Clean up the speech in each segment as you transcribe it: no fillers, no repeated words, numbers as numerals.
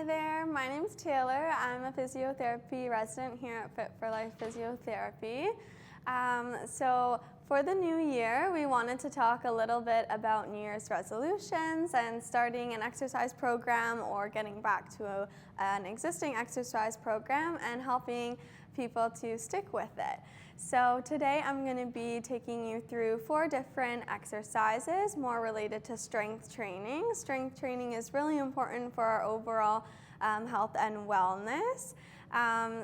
Hi there, my name's Taylor. I'm a physiotherapy resident here at Fit for Life Physiotherapy. So for the new year, we wanted to talk a little bit about New Year's resolutions and starting an exercise program or getting back to an existing exercise program and helping people to stick with it. So today I'm going to be taking you through 4 different exercises more related to strength training. Strength training is really important for our overall health and wellness.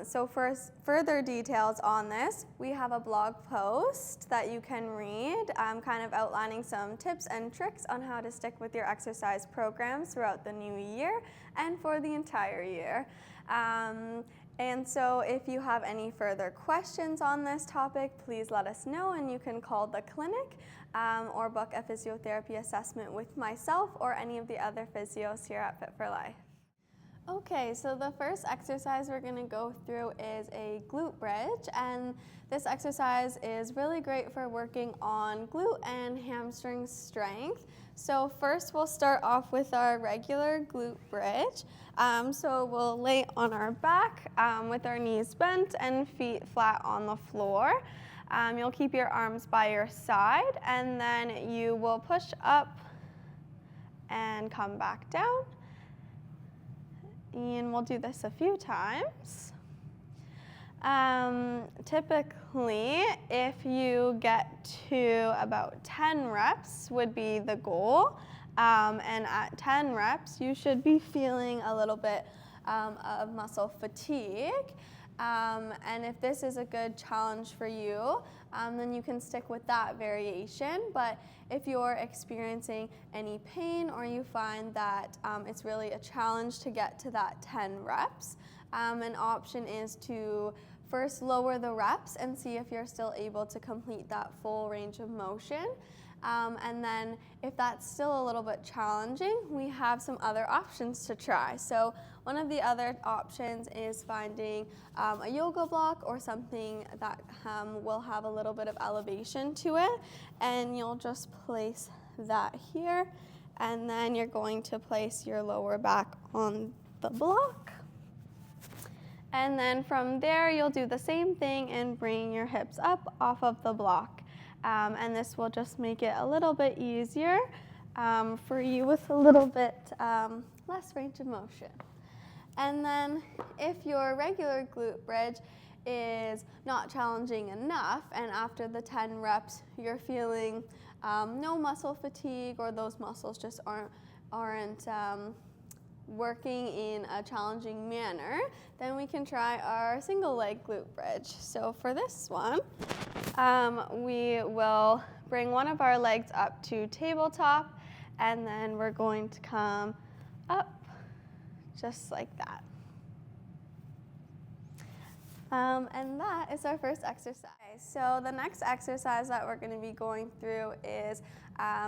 So for further details on this, we have a blog post that you can read, kind of outlining some tips and tricks on how to stick with your exercise programs throughout the new year and for the entire year. And so if you have any further questions on this topic, please let us know, and you can call the clinic or book a physiotherapy assessment with myself or any of the other physios here at Fit for Life. Okay, so the first exercise we're going to go through is a glute bridge, and this exercise is really great for working on glute and hamstring strength. So first we'll start off with our regular glute bridge. So we'll lay on our back with our knees bent and feet flat on the floor. You'll keep your arms by your side, and then you will push up and come back down. And we'll do this a few times. Typically, if you get to about 10 reps would be the goal. And at 10 reps, you should be feeling a little bit of muscle fatigue. And if this is a good challenge for you, then you can stick with that variation. But if you're experiencing any pain or you find that it's really a challenge to get to that 10 reps, an option is to first lower the reps and see if you're still able to complete that full range of motion. And then if that's still a little bit challenging, we have some other options to try. So one of the other options is finding a yoga block or something that will have a little bit of elevation to it. And you'll just place that here. And then you're going to place your lower back on the block. And then from there, you'll do the same thing and bring your hips up off of the block. And this will just make it a little bit easier for you with a little bit less range of motion. And then if your regular glute bridge is not challenging enough, and after the 10 reps you're feeling no muscle fatigue, or those muscles just aren't working in a challenging manner, then we can try our single leg glute bridge. So for this one, we will bring one of our legs up to tabletop, and then we're going to come up just like that. And that is our first exercise. So the next exercise that we're going to be going through is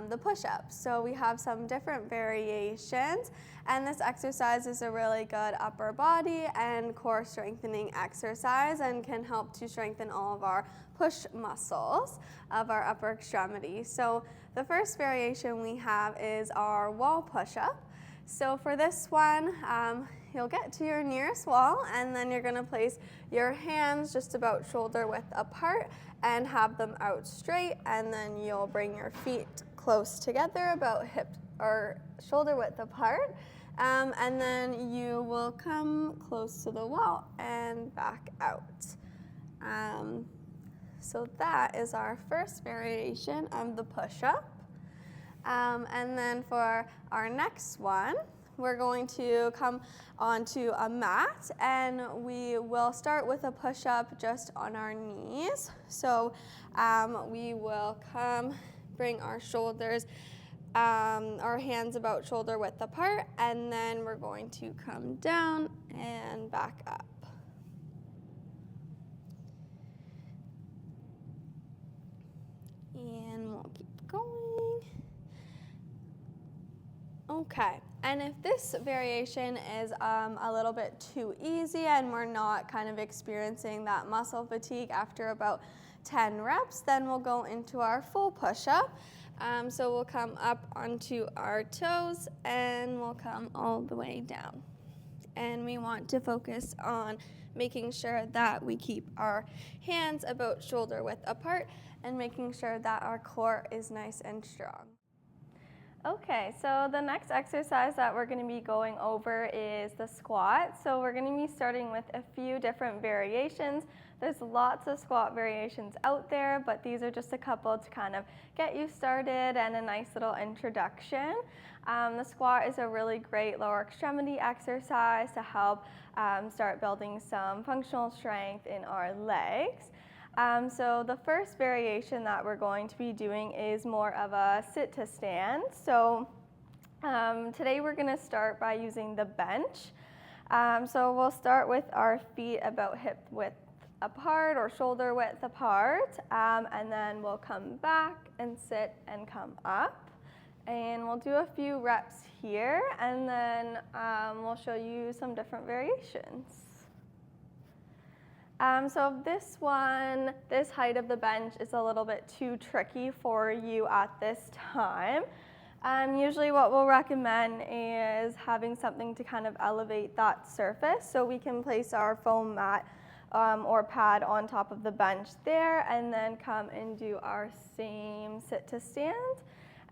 the push-ups. So we have some different variations, and this exercise is a really good upper body and core strengthening exercise and can help to strengthen all of our push muscles of our upper extremity. So the first variation we have is our wall push-up. So for this one, you'll get to your nearest wall, and then you're going to place your hands just about shoulder width apart and have them out straight, and then you'll bring your feet close together about hip or shoulder width apart, and then you will come close to the wall and back out. So that is our first variation of the push-up. And then for our next one, we're going to come onto a mat, and we will start with a push-up just on our knees. So we will bring our shoulders, our hands about shoulder width apart, and then we're going to come down and back up. And we'll keep going. Okay, and if this variation is a little bit too easy and we're not kind of experiencing that muscle fatigue after about 10 reps, then we'll go into our full push-up. So we'll come up onto our toes and we'll come all the way down. and we want to focus on making sure that we keep our hands about shoulder width apart and making sure that our core is nice and strong. Okay, so the next exercise that we're going to be going over is the squat. So we're going to be starting with a few different variations. There's lots of squat variations out there, but these are just a couple to kind of get you started and a nice little introduction. The squat is a really great lower extremity exercise to help start building some functional strength in our legs. So the first variation that we're going to be doing is more of a sit to stand. So today we're going to start by using the bench. So we'll start with our feet about hip width apart or shoulder width apart, and then we'll come back and sit and come up. And we'll do a few reps here, and then we'll show you some different variations. So this height of the bench is a little bit too tricky for you at this time. Usually what we'll recommend is having something to kind of elevate that surface, so we can place our foam mat or pad on top of the bench there, and then come and do our same sit to stand.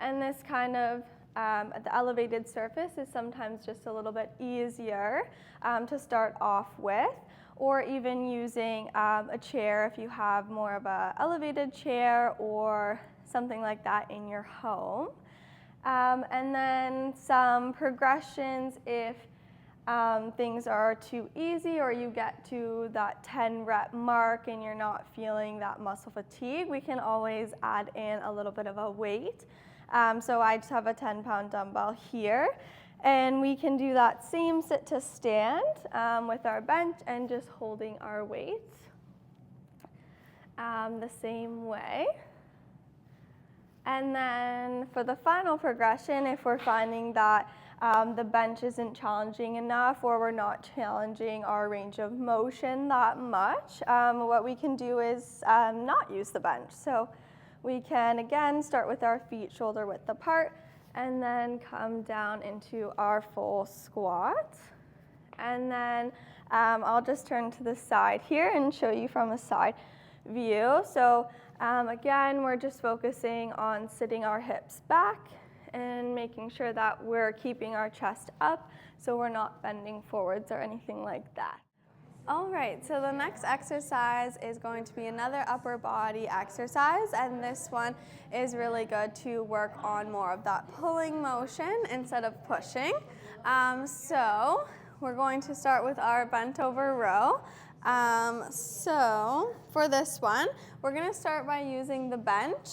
And this kind of the elevated surface is sometimes just a little bit easier to start off with, or even using a chair if you have more of an elevated chair or something like that in your home. And then some progressions if things are too easy or you get to that 10 rep mark and you're not feeling that muscle fatigue, we can always add in a little bit of a weight. So I just have a 10-pound dumbbell here, and we can do that same sit to stand with our bench and just holding our weight the same way. And then for the final progression, if we're finding that the bench isn't challenging enough or we're not challenging our range of motion that much, what we can do is not use the bench. So we can, again, start with our feet shoulder width apart and then come down into our full squat. And then I'll just turn to the side here and show you from a side view. So again, we're just focusing on sitting our hips back and making sure that we're keeping our chest up so we're not bending forwards or anything like that. All right, so the next exercise is going to be another upper body exercise, and this one is really good to work on more of that pulling motion instead of pushing. So we're going to start with our bent over row. So for this one, we're going to start by using the bench,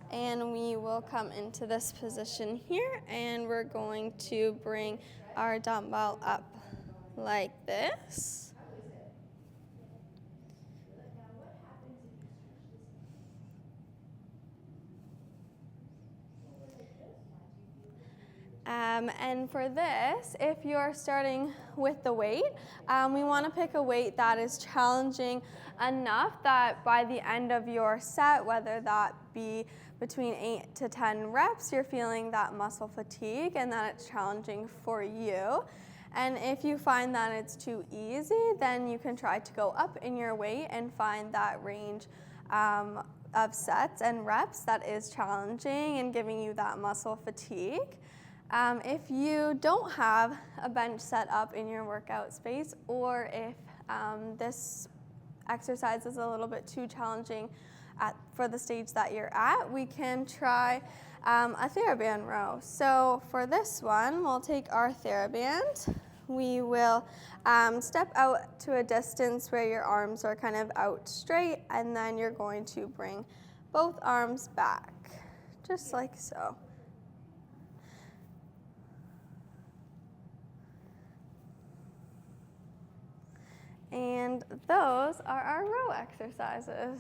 and we will come into this position here, and we're going to bring our dumbbell up like this. And for this, if you're starting with the weight, we want to pick a weight that is challenging enough that by the end of your set, whether that be between 8 to 10 reps, you're feeling that muscle fatigue and that it's challenging for you. And if you find that it's too easy, then you can try to go up in your weight and find that range of sets and reps that is challenging and giving you that muscle fatigue. If you don't have a bench set up in your workout space, or if this exercise is a little bit too challenging for the stage that you're at, we can try a TheraBand row. So for this one, we'll take our TheraBand. We will step out to a distance where your arms are kind of out straight, and then you're going to bring both arms back, just like so. And those are our row exercises.